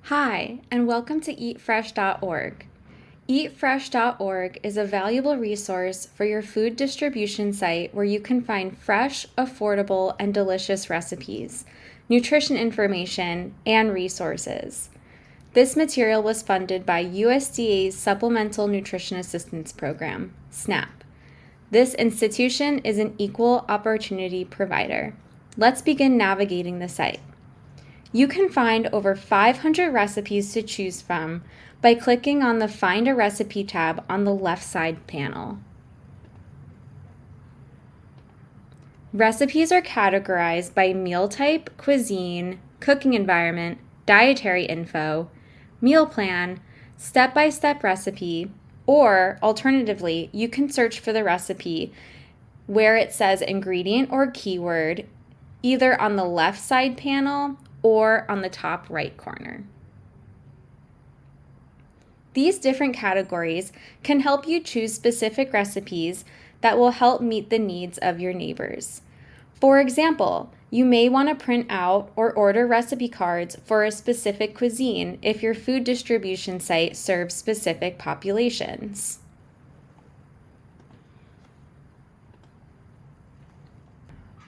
Hi, and welcome to eatfresh.org. Eatfresh.org is a valuable resource for your food distribution site where you can find fresh, affordable, and delicious recipes, nutrition information, and resources. This material was funded by USDA's Supplemental Nutrition Assistance Program, SNAP. This institution is an equal opportunity provider. Let's begin navigating the site. You can find over 500 recipes to choose from by clicking on the Find a Recipe tab on the left side panel. Recipes are categorized by meal type, cuisine, cooking environment, dietary info, meal plan, step-by-step recipe, or alternatively, you can search for the recipe where it says ingredient or keyword, either on the left side panel or on the top right corner. These different categories can help you choose specific recipes that will help meet the needs of your neighbors. For example, you may want to print out or order recipe cards for a specific cuisine if your food distribution site serves specific populations.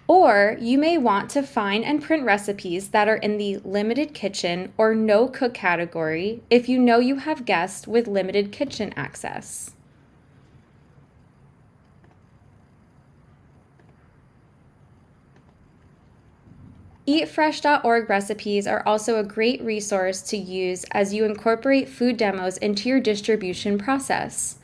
Or you may want to find and print recipes that are in the limited kitchen or no cook category if you know you have guests with limited kitchen access. Eatfresh.org recipes are also a great resource to use as you incorporate food demos into your distribution process.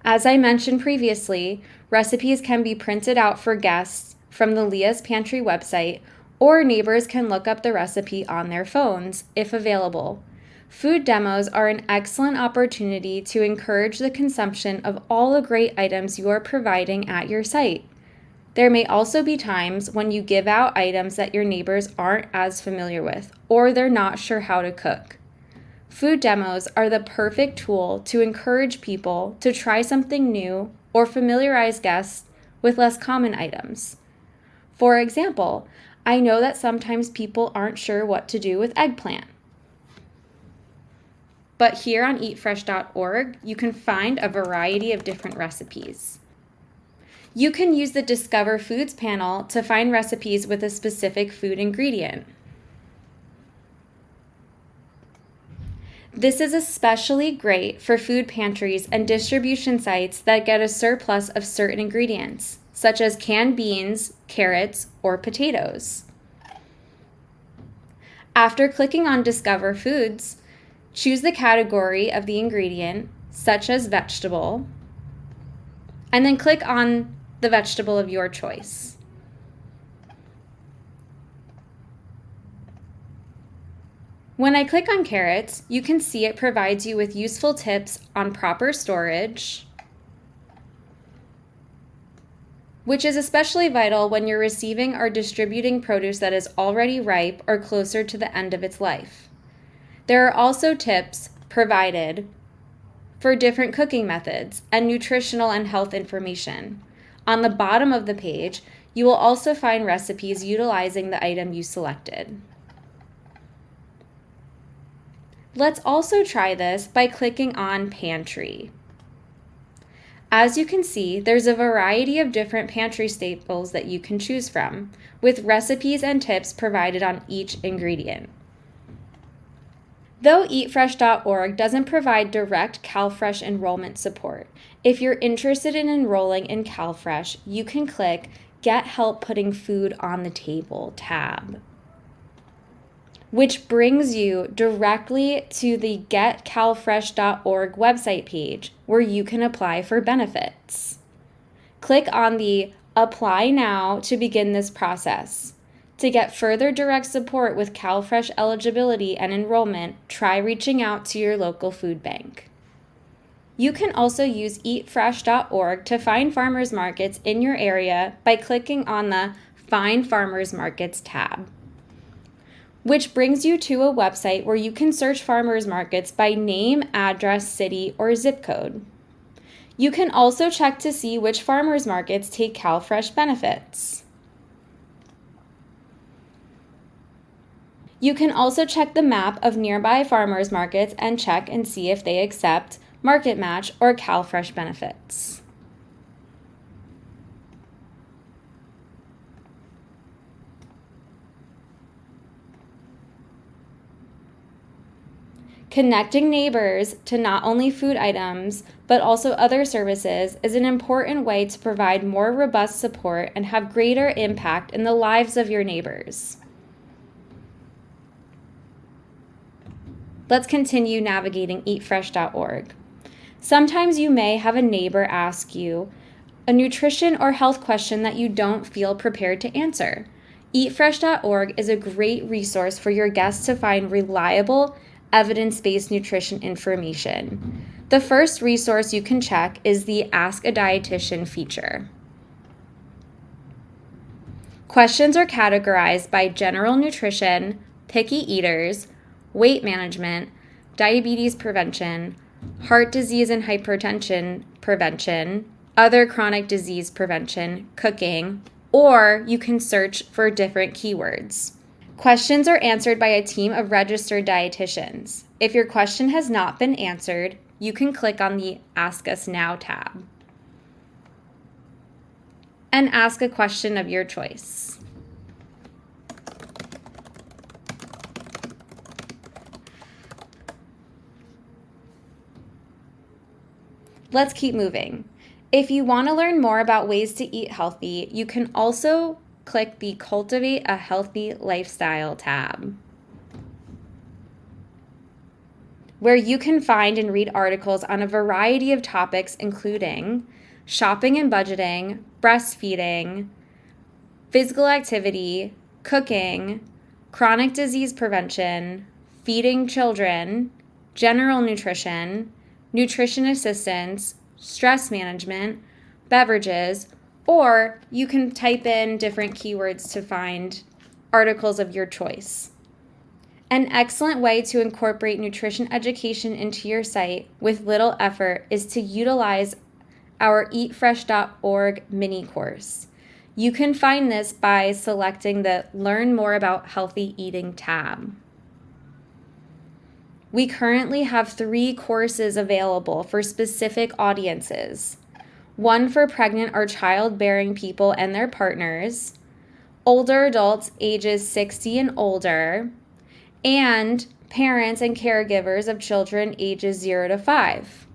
As I mentioned previously, recipes can be printed out for guests from the Leah's Pantry website, or neighbors can look up the recipe on their phones, if available. Food demos are an excellent opportunity to encourage the consumption of all the great items you are providing at your site. There may also be times when you give out items that your neighbors aren't as familiar with, or they're not sure how to cook. Food demos are the perfect tool to encourage people to try something new or familiarize guests with less common items. For example, I know that sometimes people aren't sure what to do with eggplant. But here on eatfresh.org, you can find a variety of different recipes. You can use the Discover Foods panel to find recipes with a specific food ingredient. This is especially great for food pantries and distribution sites that get a surplus of certain ingredients, such as canned beans, carrots, or potatoes. After clicking on Discover Foods, choose the category of the ingredient, such as vegetable, and then click on the vegetable of your choice. When I click on carrots, you can see it provides you with useful tips on proper storage, which is especially vital when you're receiving or distributing produce that is already ripe or closer to the end of its life. There are also tips provided for different cooking methods and nutritional and health information. On the bottom of the page, you will also find recipes utilizing the item you selected. Let's also try this by clicking on Pantry. As you can see, there's a variety of different pantry staples that you can choose from, with recipes and tips provided on each ingredient. Though eatfresh.org doesn't provide direct CalFresh enrollment support, if you're interested in enrolling in CalFresh, you can click Get Help Putting Food on the Table tab, which brings you directly to the getcalfresh.org website page where you can apply for benefits. Click on the Apply Now to begin this process. To get further direct support with CalFresh eligibility and enrollment, try reaching out to your local food bank. You can also use eatfresh.org to find farmers markets in your area by clicking on the Find Farmers Markets tab, which brings you to a website where you can search farmers markets by name, address, city, or zip code. You can also check to see which farmers markets take CalFresh benefits. You can also check the map of nearby farmers markets and check and see if they accept Market Match or CalFresh benefits. Connecting neighbors to not only food items, but also other services is an important way to provide more robust support and have greater impact in the lives of your neighbors. Let's continue navigating eatfresh.org. Sometimes you may have a neighbor ask you a nutrition or health question that you don't feel prepared to answer. Eatfresh.org is a great resource for your guests to find reliable, evidence-based nutrition information. The first resource you can check is the Ask a Dietitian feature. Questions are categorized by general nutrition, picky eaters, weight management, diabetes prevention, heart disease and hypertension prevention, other chronic disease prevention, cooking, or you can search for different keywords. Questions are answered by a team of registered dietitians. If your question has not been answered, you can click on the Ask Us Now tab and ask a question of your choice. Let's keep moving. If you want to learn more about ways to eat healthy, you can also click the Cultivate a Healthy Lifestyle tab, where you can find and read articles on a variety of topics, including shopping and budgeting, breastfeeding, physical activity, cooking, chronic disease prevention, feeding children, general nutrition, nutrition assistance, stress management, beverages, or you can type in different keywords to find articles of your choice. An excellent way to incorporate nutrition education into your site with little effort is to utilize our eatfresh.org mini course. You can find this by selecting the Learn More About Healthy Eating tab. We currently have 3 courses available for specific audiences. One for pregnant or childbearing people and their partners, older adults ages 60 and older, and parents and caregivers of children ages 0 to 5.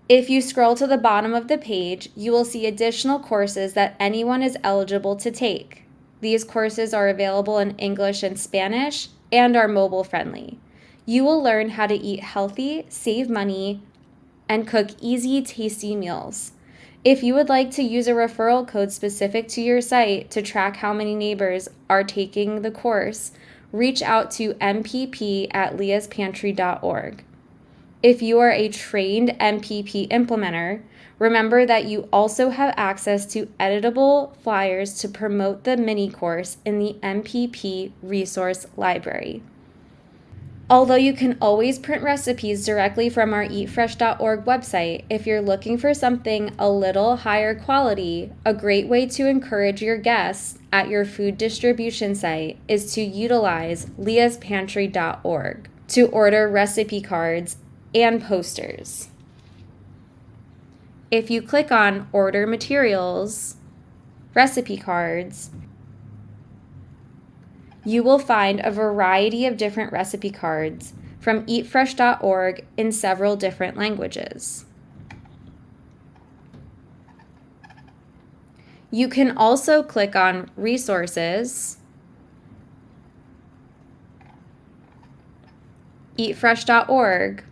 If you scroll to the bottom of the page, you will see additional courses that anyone is eligible to take. These courses are available in English and Spanish and are mobile friendly. You will learn how to eat healthy, save money, and cook easy, tasty meals. If you would like to use a referral code specific to your site to track how many neighbors are taking the course, reach out to mpp@leaspantry.org. If you are a trained MPP implementer, remember that you also have access to editable flyers to promote the mini course in the MPP resource library. Although you can always print recipes directly from our eatfresh.org website, if you're looking for something a little higher quality, a great way to encourage your guests at your food distribution site is to utilize leaspantry.org to order recipe cards and posters. If you click on Order Materials, Recipe Cards, you will find a variety of different recipe cards from eatfresh.org in several different languages. You can also click on Resources, eatfresh.org,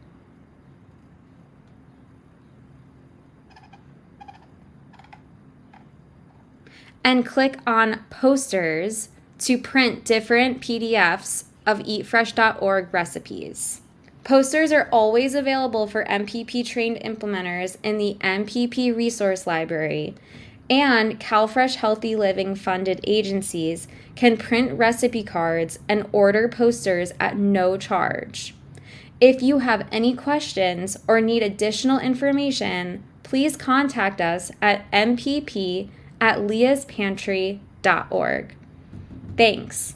and click on Posters to print different PDFs of eatfresh.org recipes. Posters are always available for MPP trained implementers in the MPP resource library, and CalFresh Healthy Living funded agencies can print recipe cards and order posters at no charge. If you have any questions or need additional information, please contact us at mpp@leaspantry.org. Thanks.